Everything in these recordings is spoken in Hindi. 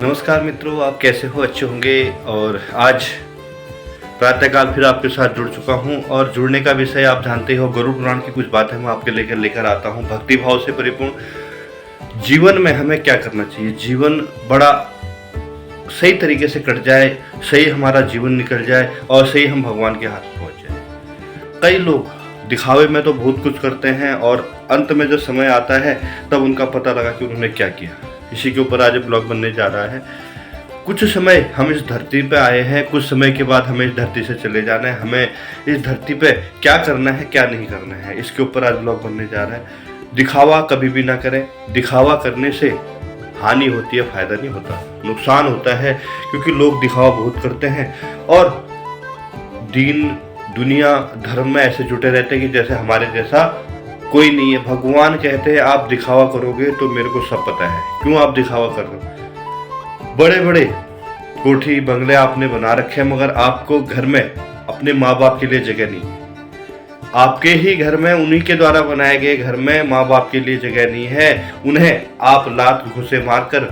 नमस्कार मित्रों, आप कैसे हो? अच्छे होंगे। और आज प्रातःकाल फिर आपके साथ जुड़ चुका हूं और जुड़ने का विषय आप जानते हो, गरुड़ पुराण की कुछ बातें मैं आपके लेकर आता हूं। भक्ति भाव से परिपूर्ण जीवन में हमें क्या करना चाहिए, जीवन बड़ा सही तरीके से कट जाए, सही हमारा जीवन निकल जाए और सही हम भगवान के हाथ पहुंच जाए। कई लोग दिखावे में तो बहुत कुछ करते हैं और अंत में जब समय आता है तब उनका पता लगा कि उन्होंने क्या किया। इसी के ऊपर आज ब्लॉग बनने जा रहा है। कुछ समय हम इस धरती पे आए हैं, कुछ समय के बाद हमें इस धरती से चले जाना है। हमें इस धरती पे क्या करना है, क्या नहीं करना है, इसके ऊपर आज ब्लॉग बनने जा रहा है। दिखावा कभी भी ना करें। दिखावा करने से हानि होती है, फायदा नहीं होता, नुकसान होता है। क्योंकि लोग दिखावा बहुत करते हैं और दीन दुनिया धर्म में ऐसे जुटे रहते हैं कि जैसे हमारे जैसा कोई नहीं है। भगवान कहते हैं आप दिखावा करोगे तो मेरे को सब पता है, क्यों आप दिखावा कर रहे हो। बड़े बड़े कोठी बंगले आपने बना रखे हैं, मगर आपको घर में अपने माँ बाप के लिए जगह नहीं। आपके ही घर में, उन्हीं के द्वारा बनाए गए घर में माँ बाप के लिए जगह नहीं है। उन्हें आप लात घुसे मारकर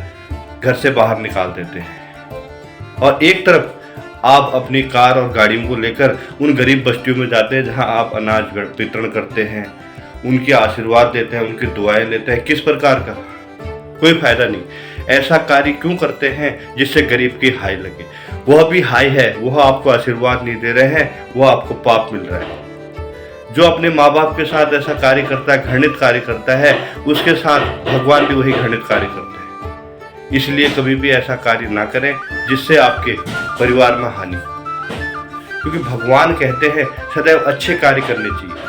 घर से बाहर निकाल देते हैं और एक तरफ आप अपनी कार और गाड़ियों को लेकर उन गरीब बस्तियों में जाते हैं जहां आप अनाज वितरण करते हैं, उनके आशीर्वाद देते हैं, उनकी दुआएं लेते हैं। किस प्रकार का? कोई फायदा नहीं। ऐसा कार्य क्यों करते हैं जिससे गरीब की हाय लगे? वह भी हाय है, वह आपको आशीर्वाद नहीं दे रहे हैं, वह आपको पाप मिल रहा है। जो अपने माँ बाप के साथ ऐसा कार्य करता है, घृणित कार्य करता है, उसके साथ भगवान भी वही घृणित कार्य करते हैं। इसलिए कभी भी ऐसा कार्य ना करें जिससे आपके परिवार में हानि। क्योंकि भगवान कहते हैं सदैव अच्छे कार्य करने चाहिए।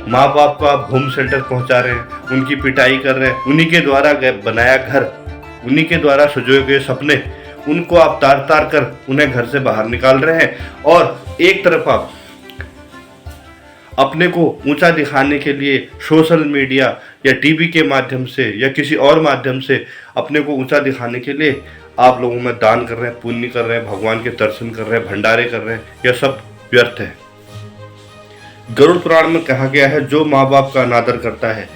माँ बाप को आप होम सेंटर पहुंचा रहे हैं, उनकी पिटाई कर रहे हैं, उन्हीं के द्वारा बनाया घर, उन्हीं के द्वारा सजोए गए सपने, उनको आप तार तार कर उन्हें घर से बाहर निकाल रहे हैं। और एक तरफ आप अपने को ऊंचा दिखाने के लिए सोशल मीडिया या टीवी के माध्यम से या किसी और माध्यम से अपने को ऊंचा दिखाने के लिए आप लोगों में दान कर रहे हैं, पुण्य कर रहे हैं, भगवान के दर्शन कर रहे हैं, भंडारे कर रहे हैं। यह सब व्यर्थ है। गरुड़ पुराण में कहा गया है, जो माँ बाप का अनादर करता है,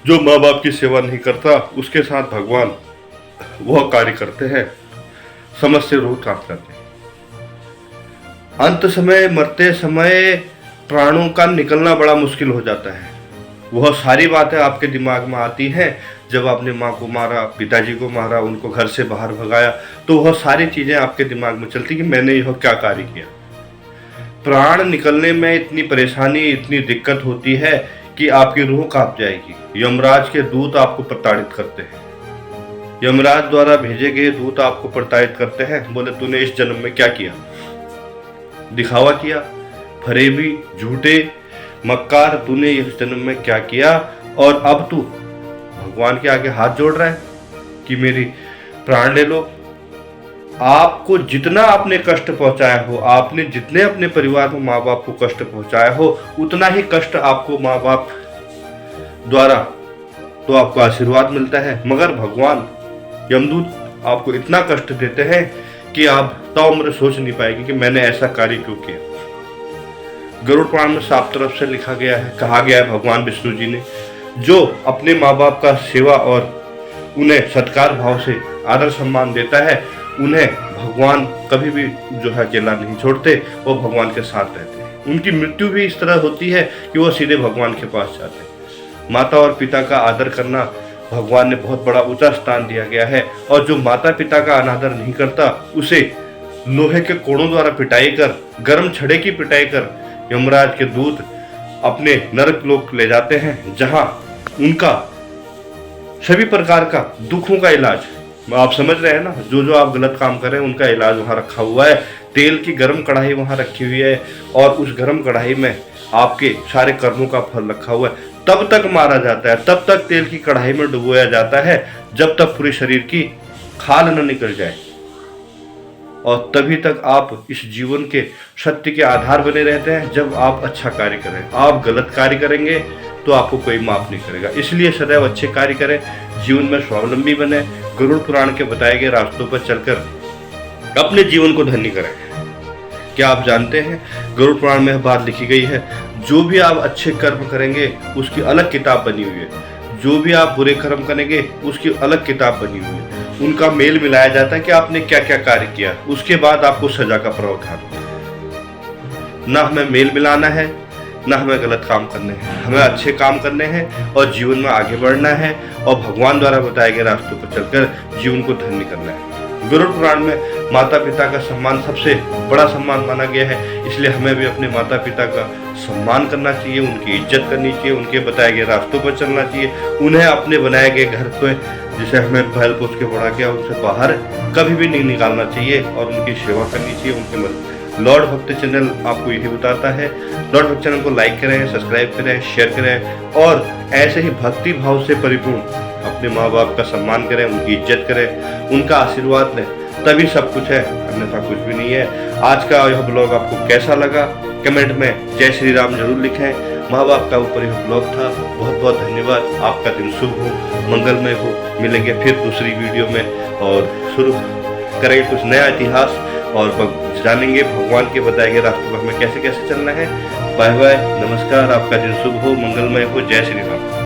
जो माँ बाप की सेवा नहीं करता, उसके साथ भगवान वह कार्य करते हैं, समझ से रूह कांप करते हैं। अंत समय, मरते समय प्राणों का निकलना बड़ा मुश्किल हो जाता है। वह सारी बातें आपके दिमाग में आती हैं जब आपने माँ को मारा, पिताजी को मारा, उनको घर से बाहर भगाया, तो वह सारी चीजें आपके दिमाग में चलती कि मैंने यह क्या कार्य किया। प्राण निकलने में इतनी परेशानी, इतनी दिक्कत होती है कि आपकी रूह कांप जाएगी। यमराज के दूत आपको प्रताड़ित करते हैं, यमराज द्वारा भेजे गए दूत आपको प्रताड़ित करते हैं। बोले तूने इस जन्म में क्या किया? दिखावा किया, फरेबी, झूठे, मक्कार, तूने इस जन्म में क्या किया? और अब तू भगवान के आगे हाथ जोड़ रहा है कि मेरी प्राण ले लो। आपको जितना आपने कष्ट पहुंचाया हो, आपने जितने अपने परिवार में माँ बाप को कष्ट पहुंचाया हो, उतना ही कष्ट आपको माँ बाप द्वारा तो आपको आशीर्वाद मिलता है। मगर भगवान यमदूत आपको इतना कष्ट देते हैं कि आप ताउम्र सोच नहीं पाएंगे कि मैंने ऐसा कार्य क्यों किया। गरुड़ पुराण में साफ तरफ से लिखा गया है, कहा गया है भगवान विष्णु जी ने, जो अपने माँ बाप का सेवा और उन्हें सत्कार भाव से आदर सम्मान देता है, उन्हें भगवान कभी भी जो है अकेला नहीं छोड़ते, वो भगवान के साथ रहते हैं। उनकी मृत्यु भी इस तरह होती है कि वो सीधे भगवान के पास जाते हैं। माता और पिता का आदर करना भगवान ने बहुत बड़ा ऊंचा स्थान दिया गया है। और जो माता पिता का अनादर नहीं करता, उसे लोहे के कोड़ों द्वारा पिटाई कर, गर्म छड़े की पिटाई कर यमराज के दूत अपने नरक लोक ले जाते हैं, जहां उनका सभी प्रकार का दुखों का इलाज, आप समझ रहे हैं ना, जो जो आप गलत काम कर रहे हैं उनका इलाज वहां रखा हुआ है। तेल की गर्म कढ़ाई वहां रखी हुई है और उस गर्म कढ़ाई में आपके सारे कर्मों का फल रखा हुआ है। तब तक मारा जाता है, तब तक तेल की कढ़ाई में डुबोया जाता है जब तक पूरे शरीर की खाल न निकल जाए। और तभी तक आप इस जीवन के सत्य के आधार बने रहते हैं जब आप अच्छा कार्य करें। आप गलत कार्य करेंगे तो आपको कोई माफ नहीं करेगा। इसलिए सदैव अच्छे कार्य करें, जीवन में स्वावलंबी बने, गरुड़ पुराण के बताए गए रास्तों पर चलकर अपने जीवन को धन्य करें। क्या आप जानते हैं गरुड़ पुराण में बात लिखी गई है, जो भी आप अच्छे कर्म करेंगे उसकी अलग किताब बनी हुई है, जो भी आप बुरे कर्म करेंगे उसकी अलग किताब बनी हुई है। उनका मेल मिलाया जाता है कि आपने क्या क्या कार्य किया, उसके बाद आपको सजा का प्रावधान होता है। ना हमें मेल मिलाना है, ना हमें गलत काम करने हैं, हमें अच्छे काम करने हैं और जीवन में आगे बढ़ना है और भगवान द्वारा बताए गए रास्तों पर चलकर जीवन को धन्य करना है। गरुड़ पुराण में माता पिता का सम्मान सबसे बड़ा सम्मान माना गया है, इसलिए हमें भी अपने माता पिता का सम्मान करना चाहिए, उनकी इज्जत करनी चाहिए, उनके बताए गए रास्तों पर चलना चाहिए, उन्हें अपने बनाए गए घर को जिसे हमें पहल पोस के बड़ा किया उनसे बाहर कभी भी नहीं निकालना चाहिए और उनकी सेवा करनी चाहिए, उनकी मदद। लॉर्ड भक्त चैनल आपको यही बताता है। लॉर्ड भक्त चैनल को लाइक करें, सब्सक्राइब करें, शेयर करें और ऐसे ही भक्ति भाव से परिपूर्ण अपने माँ बाप का सम्मान करें, उनकी इज्जत करें, उनका आशीर्वाद लें, तभी सब कुछ है, अन्यथा कुछ भी नहीं है। आज का यह ब्लॉग आपको कैसा लगा कमेंट में जय श्री राम जरूर लिखें। माँ बाप का ऊपर यह ब्लॉग था। बहुत बहुत धन्यवाद। आपका दिन शुभ हो, मंगलमय हो। मिलेंगे फिर दूसरी वीडियो में और शुरू करेंगे कुछ नया इतिहास और जानेंगे भगवान के बताए गए रास्तों पर हमें कैसे कैसे चलना है। बाय बाय, नमस्कार। आपका दिन शुभ हो, मंगलमय हो। जय श्री राम।